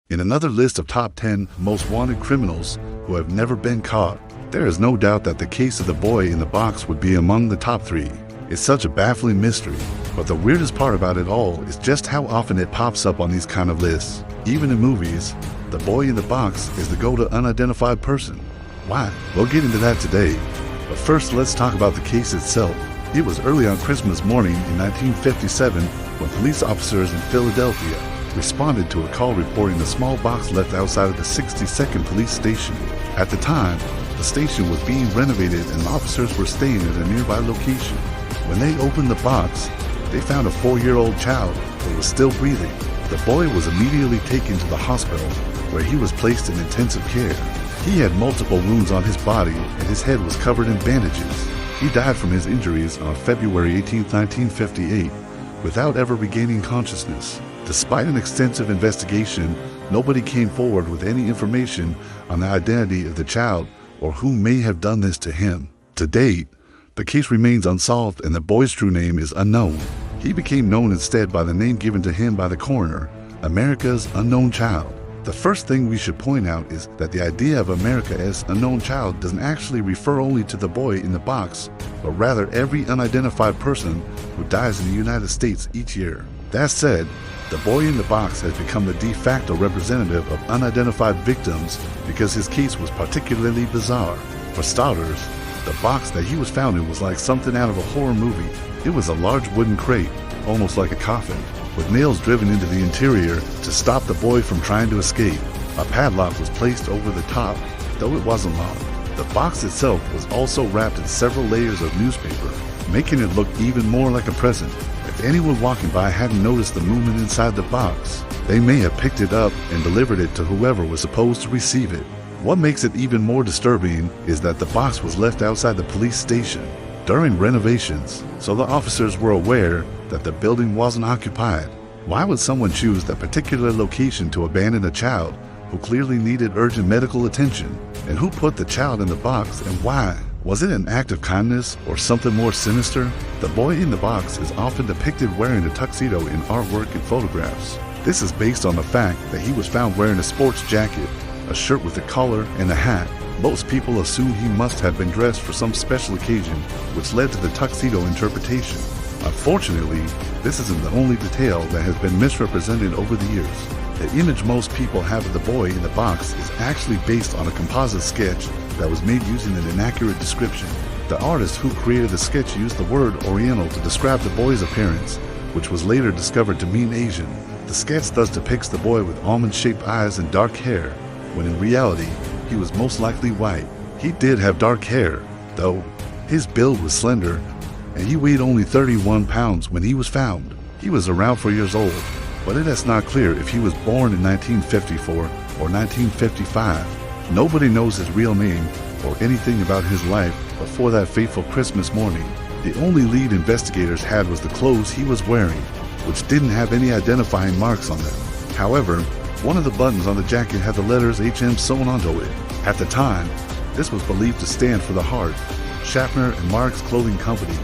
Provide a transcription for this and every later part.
In another list of top 10 most wanted criminals who have never been caught, there is no doubt that the case of the boy in the box would be among the top 3. It's such a baffling mystery, but the weirdest part about it all is just how often it pops up on these kind of lists. Even in movies, the boy in the box is the go-to unidentified person. Why? We'll get into that today. But first, let's talk about the case itself. It was early on Christmas morning in 1957 when police officers in Philadelphia responded to a call reporting a small box left outside of the 62nd police station. At the time, the station was being renovated and officers were staying at a nearby location. When they opened the box, they found a 4-year-old child who was still breathing. The boy was immediately taken to the hospital, where he was placed in intensive care. He had multiple wounds on his body and his head was covered in bandages. He died from his injuries on February 18, 1958, without ever regaining consciousness. Despite an extensive investigation, nobody came forward with any information on the identity of the child or who may have done this to him. To date, the case remains unsolved and the boy's true name is unknown. He became known instead by the name given to him by the coroner, America's Unknown Child. The first thing we should point out is that the idea of America as unknown child doesn't actually refer only to the boy in the box, but rather every unidentified person who dies in the United States each year. That said, the boy in the box has become the de facto representative of unidentified victims because his case was particularly bizarre. For starters, the box that he was found in was like something out of a horror movie. It was a large wooden crate, almost like a coffin, with nails driven into the interior to stop the boy from trying to escape. A padlock was placed over the top, though it wasn't locked. The box itself was also wrapped in several layers of newspaper, making it look even more like a present. If anyone walking by hadn't noticed the movement inside the box, they may have picked it up and delivered it to whoever was supposed to receive it. What makes it even more disturbing is that the box was left outside the police station during renovations, so the officers were aware that the building wasn't occupied. Why would someone choose that particular location to abandon a child who clearly needed urgent medical attention? And who put the child in the box and why? Was it an act of kindness or something more sinister? The boy in the box is often depicted wearing a tuxedo in artwork and photographs. This is based on the fact that he was found wearing a sports jacket, a shirt with a collar, and a hat. Most people assume he must have been dressed for some special occasion, which led to the tuxedo interpretation. Unfortunately, this isn't the only detail that has been misrepresented over the years. The image most people have of the boy in the box is actually based on a composite sketch that was made using an inaccurate description. The artist who created the sketch used the word Oriental to describe the boy's appearance, which was later discovered to mean Asian. The sketch thus depicts the boy with almond-shaped eyes and dark hair, when in reality, he was most likely white. He did have dark hair, though. His build was slender, and he weighed only 31 pounds when he was found. He was around 4 years old, but it is not clear if he was born in 1954 or 1955. Nobody knows his real name or anything about his life before that fateful Christmas morning. The only lead investigators had was the clothes he was wearing, which didn't have any identifying marks on them. However, one of the buttons on the jacket had the letters HM sewn onto it. At the time, this was believed to stand for the Hart, Schaffner & Marks Clothing Company,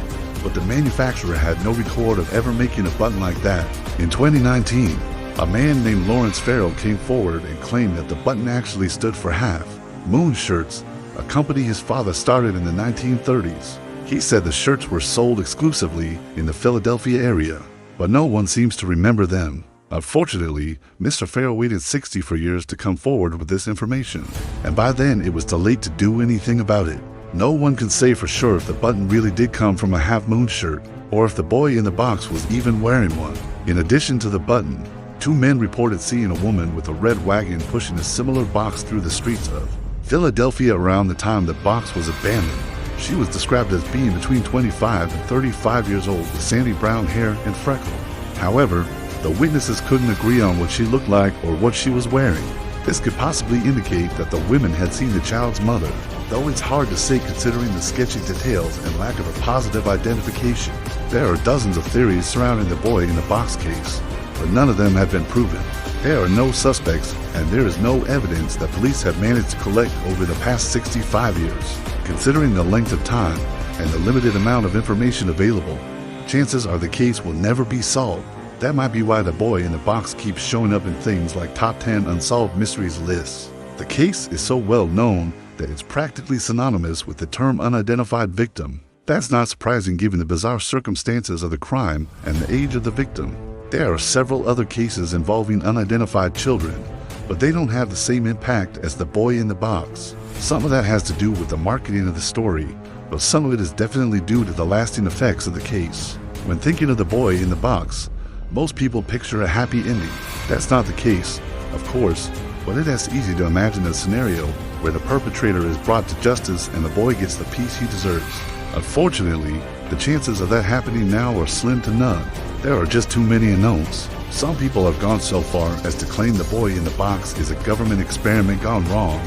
but the manufacturer had no record of ever making a button like that. In 2019, a man named Lawrence Farrell came forward and claimed that the button actually stood for Half Moon Shirts, a company his father started in the 1930s. He said the shirts were sold exclusively in the Philadelphia area, but no one seems to remember them. Unfortunately, Mr. Farrell waited 64 years to come forward with this information, and by then it was too late to do anything about it. No one can say for sure if the button really did come from a Half Moon shirt, or if the boy in the box was even wearing one. In addition to the button, 2 men reported seeing a woman with a red wagon pushing a similar box through the streets of Philadelphia around the time the box was abandoned. She was described as being between 25 and 35 years old with sandy brown hair and freckles. However, the witnesses couldn't agree on what she looked like or what she was wearing. This could possibly indicate that the women had seen the child's mother, though it's hard to say considering the sketchy details and lack of a positive identification. There are dozens of theories surrounding the boy in the box case, but none of them have been proven. There are no suspects, and there is no evidence that police have managed to collect over the past 65 years. Considering the length of time and the limited amount of information available, chances are the case will never be solved. That might be why the boy in the box keeps showing up in things like top 10 unsolved mysteries lists. The case is so well known that it's practically synonymous with the term unidentified victim. That's not surprising given the bizarre circumstances of the crime and the age of the victim. There are several other cases involving unidentified children, but they don't have the same impact as the boy in the box. Some of that has to do with the marketing of the story, but some of it is definitely due to the lasting effects of the case. When thinking of the boy in the box, most people picture a happy ending. That's not the case, of course, but it is easy to imagine a scenario where the perpetrator is brought to justice and the boy gets the peace he deserves. Unfortunately, the chances of that happening now are slim to none. There are just too many unknowns. Some people have gone so far as to claim the boy in the box is a government experiment gone wrong,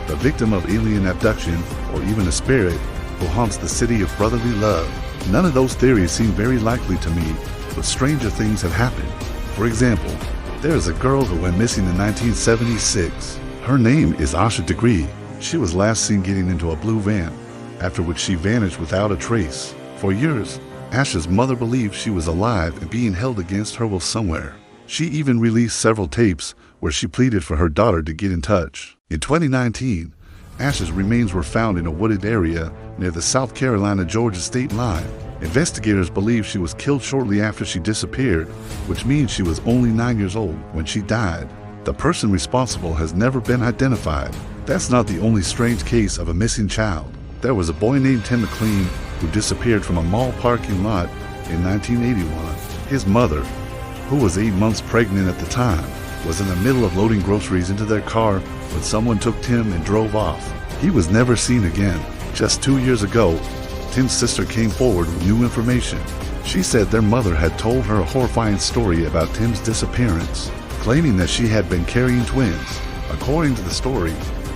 the victim of alien abduction, or even a spirit who haunts the city of brotherly love. None of those theories seem very likely to me, but stranger things have happened. For example, there is a girl who went missing in 1976. Her name is Asha Degree. She was last seen getting into a blue van, after which she vanished without a trace. For years, Asha's mother believed she was alive and being held against her will somewhere. She even released several tapes where she pleaded for her daughter to get in touch. In 2019, Asha's remains were found in a wooded area near the South Carolina-Georgia state line. Investigators believe she was killed shortly after she disappeared, which means she was only 9 years old when she died. The person responsible has never been identified. That's not the only strange case of a missing child. There was a boy named Tim McLean who disappeared from a mall parking lot in 1981. His mother, who was 8 months pregnant at the time, was in the middle of loading groceries into their car when someone took Tim and drove off. He was never seen again. Just 2 years ago, Tim's sister came forward with new information. She said their mother had told her a horrifying story about Tim's disappearance, claiming that she had been carrying twins. According to the story,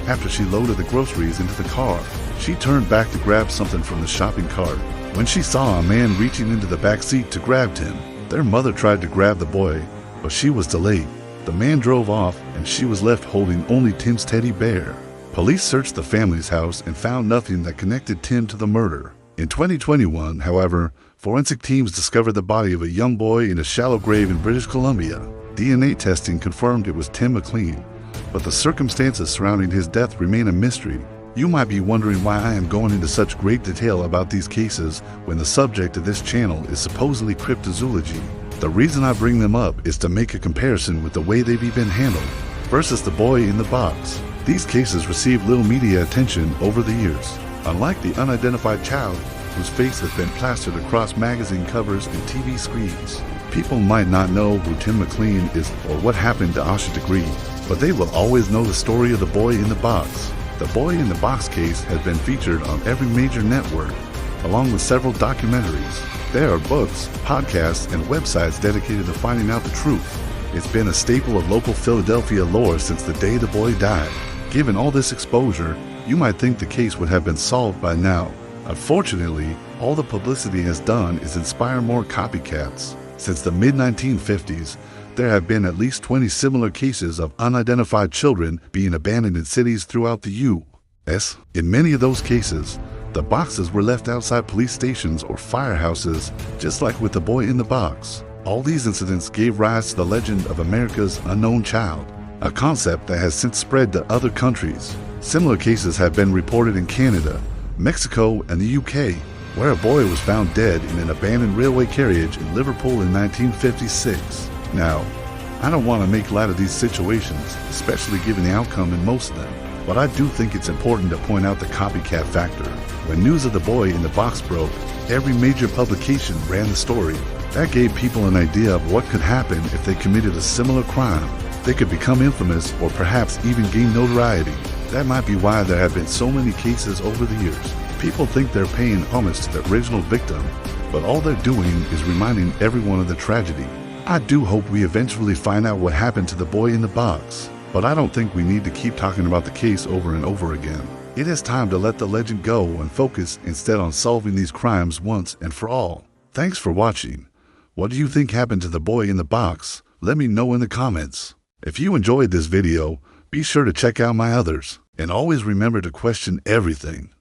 after she loaded the groceries into the car, she turned back to grab something from the shopping cart when she saw a man reaching into the back seat to grab Tim. Their mother tried to grab the boy, but she was delayed. The man drove off and she was left holding only Tim's teddy bear. Police searched the family's house and found nothing that connected Tim to the murder. In 2021, however, forensic teams discovered the body of a young boy in a shallow grave in British Columbia. DNA testing confirmed it was Tim McLean, but the circumstances surrounding his death remain a mystery. You might be wondering why I am going into such great detail about these cases when the subject of this channel is supposedly cryptozoology. The reason I bring them up is to make a comparison with the way they've been handled versus the boy in the box. These cases received little media attention over the years. Unlike the unidentified child, whose face has been plastered across magazine covers and TV screens, people might not know who Tim McLean is or what happened to Asha Degree, but they will always know the story of the boy in the box. The boy in the box case has been featured on every major network, along with several documentaries. There are books, podcasts, and websites dedicated to finding out the truth. It's been a staple of local Philadelphia lore since the day the boy died. Given all this exposure, you might think the case would have been solved by now. Unfortunately, all the publicity has done is inspire more copycats. Since the mid-1950s, there have been at least 20 similar cases of unidentified children being abandoned in cities throughout the U.S. In many of those cases, the boxes were left outside police stations or firehouses, just like with the boy in the box. All these incidents gave rise to the legend of America's unknown child, a concept that has since spread to other countries. Similar cases have been reported in Canada, Mexico, and the UK, where a boy was found dead in an abandoned railway carriage in Liverpool in 1956. Now, I don't want to make light of these situations, especially given the outcome in most of them, but I do think it's important to point out the copycat factor. When news of the boy in the box broke, every major publication ran the story. That gave people an idea of what could happen if they committed a similar crime. They could become infamous or perhaps even gain notoriety. That might be why there have been so many cases over the years. People think they're paying homage to the original victim, but all they're doing is reminding everyone of the tragedy. I do hope we eventually find out what happened to the boy in the box, but I don't think we need to keep talking about the case over and over again. It is time to let the legend go and focus instead on solving these crimes once and for all. Thanks for watching. What do you think happened to the boy in the box? Let me know in the comments. If you enjoyed this video, be sure to check out my others, and always remember to question everything.